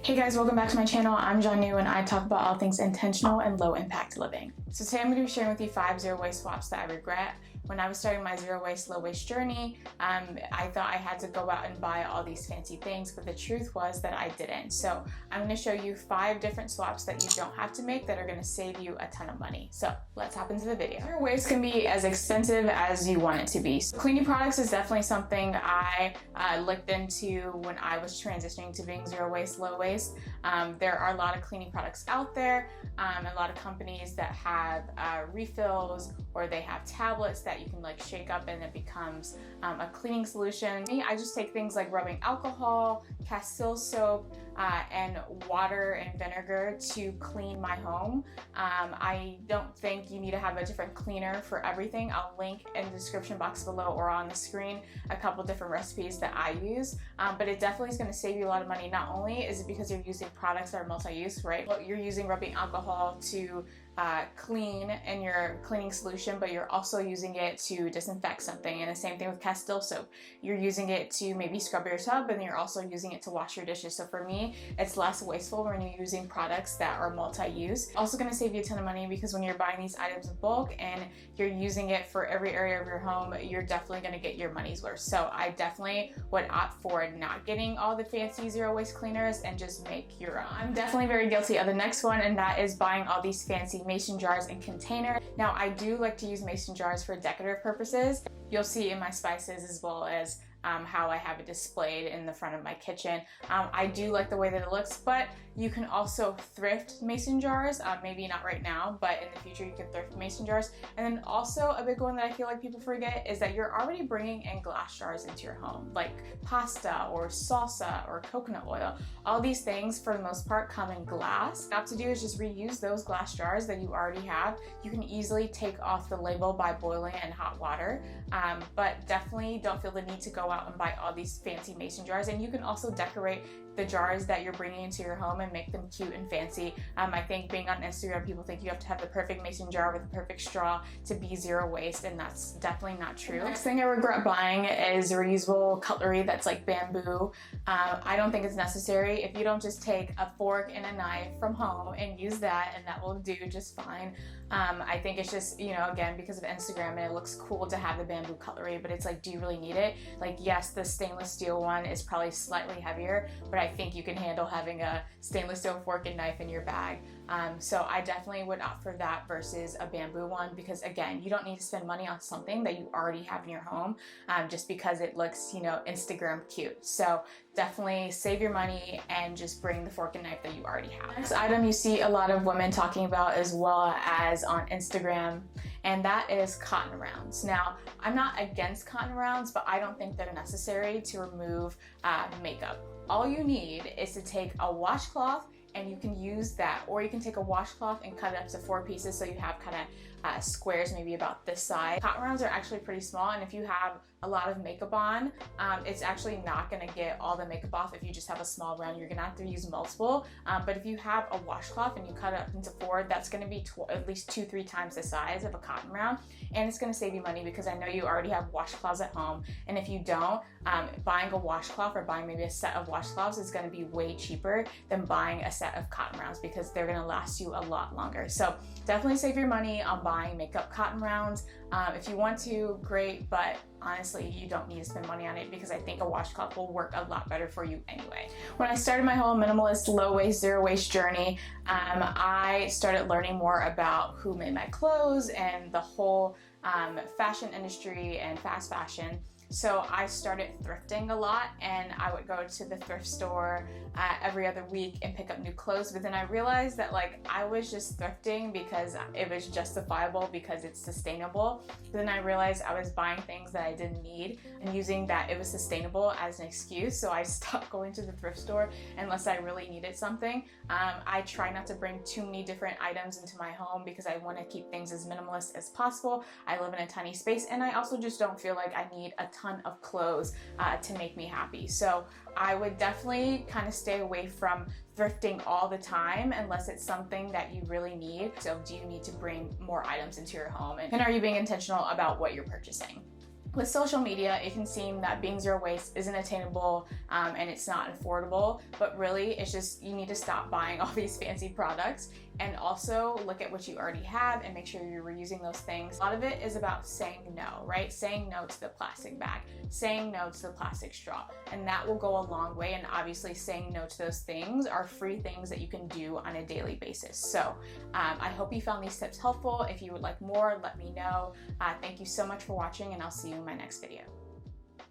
Hey guys, welcome back to my channel. I'm Janu and I talk about all things intentional and low impact living. So today I'm going to be sharing with you 5 zero waste swaps that I regret. When I was starting my zero waste, low waste journey, I thought I had to go out and buy all these fancy things, but the truth was that I didn't. So I'm going to show you 5 different swaps that you don't have to make that are going to save you a ton of money. So let's hop into the video. Zero waste can be as expensive as you want it to be. So cleaning products is definitely something I looked into when I was transitioning to being zero waste, low waste. There are a lot of cleaning products out there, a lot of companies that have refills, or they have tablets that you can like shake up and it becomes a cleaning solution. Me, I just take things like rubbing alcohol, Castile soap, and water and vinegar to clean my home. I don't think you need to have a different cleaner for everything. I'll link in the description box below or on the screen a couple different recipes that I use, but it definitely is going to save you a lot of money. Not only is it because you're using products that are multi-use, right? Well, you're using rubbing alcohol to clean in your cleaning solution, but you're also using it to disinfect something. And the same thing with Castile soap. You're using it to maybe scrub your tub, and you're also using it to wash your dishes. So for me, it's less wasteful when you're using products that are multi-use. Also going to save you a ton of money because when you're buying these items in bulk and you're using it for every area of your home, you're definitely going to get your money's worth. So I definitely would opt for not getting all the fancy zero waste cleaners and just make your own. I'm definitely very guilty of the next one, and that is buying all these fancy mason jars and containers. Now I do like to use mason jars for decorative purposes. You'll see in my spices as well as how I have it displayed in the front of my kitchen. I do like the way that it looks, but you can also thrift mason jars. Maybe not right now, but in the future you can thrift mason jars. And then also a big one that I feel like people forget is that you're already bringing in glass jars into your home, like pasta or salsa or coconut oil. All these things for the most part come in glass. What you have to do is just reuse those glass jars that you already have. You can easily take off the label by boiling it in hot water, but definitely don't feel the need to go out and buy all these fancy mason jars. And you can also decorate the jars that you're bringing into your home and make them cute and fancy. I think being on Instagram, people think you have to have the perfect mason jar with the perfect straw to be zero waste, and that's definitely not true. Next thing I regret buying is reusable cutlery that's like bamboo. I don't think it's necessary. If you don't just take a fork and a knife from home and use that, and that will do just fine. I think it's just, you know, again, because of Instagram and it looks cool to have the bamboo cutlery, but it's like, do you really need it? Like, yes, the stainless steel one is probably slightly heavier, but I think you can handle having a stainless steel fork and knife in your bag. So I definitely would opt for that versus a bamboo one, because again, you don't need to spend money on something that you already have in your home just because it looks, you know, Instagram cute. So definitely save your money and just bring the fork and knife that you already have. Next item you see a lot of women talking about as well as on Instagram, and that is cotton rounds. Now, I'm not against cotton rounds, but I don't think they're necessary to remove makeup. All you need is to take a washcloth, and you can use that, or you can take a washcloth and cut it up to 4 pieces so you have kind of squares maybe about this size. Cotton rounds are actually pretty small, and if you have a lot of makeup on, it's actually not going to get all the makeup off if you just have a small round. You're going to have to use multiple, but if you have a washcloth and you cut it up into 4, that's going to be at least 2-3 times the size of a cotton round, and it's going to save you money because I know you already have washcloths at home, and if you don't, buying a washcloth or buying maybe a set of washcloths is going to be way cheaper than buying a set of cotton rounds because they're going to last you a lot longer. So definitely save your money on buying makeup cotton rounds. If you want to, great, but honestly, you don't need to spend money on it because I think a washcloth will work a lot better for you anyway. When I started my whole minimalist, low waste, zero waste journey, I started learning more about who made my clothes and the whole fashion industry and fast fashion. So I started thrifting a lot, and I would go to the thrift store every other week and pick up new clothes. But then I realized that like I was just thrifting because it was justifiable because it's sustainable. But then I realized I was buying things that I didn't need and using that it was sustainable as an excuse. So I stopped going to the thrift store unless I really needed something. I try not to bring too many different items into my home because I want to keep things as minimalist as possible. I live in a tiny space, and I also just don't feel like I need a ton of clothes to make me happy. So I would definitely kind of stay away from thrifting all the time unless it's something that you really need. So do you need to bring more items into your home? And are you being intentional about what you're purchasing? With social media, it can seem that being zero waste isn't attainable and it's not affordable, but really it's just you need to stop buying all these fancy products and also look at what you already have and make sure you're reusing those things. A lot of it is about saying no, right? Saying no to the plastic bag, saying no to the plastic straw, and that will go a long way. And obviously saying no to those things are free things that you can do on a daily basis. So I hope you found these tips helpful. If you would like more, let me know. Thank you so much for watching, and I'll see you in my next video.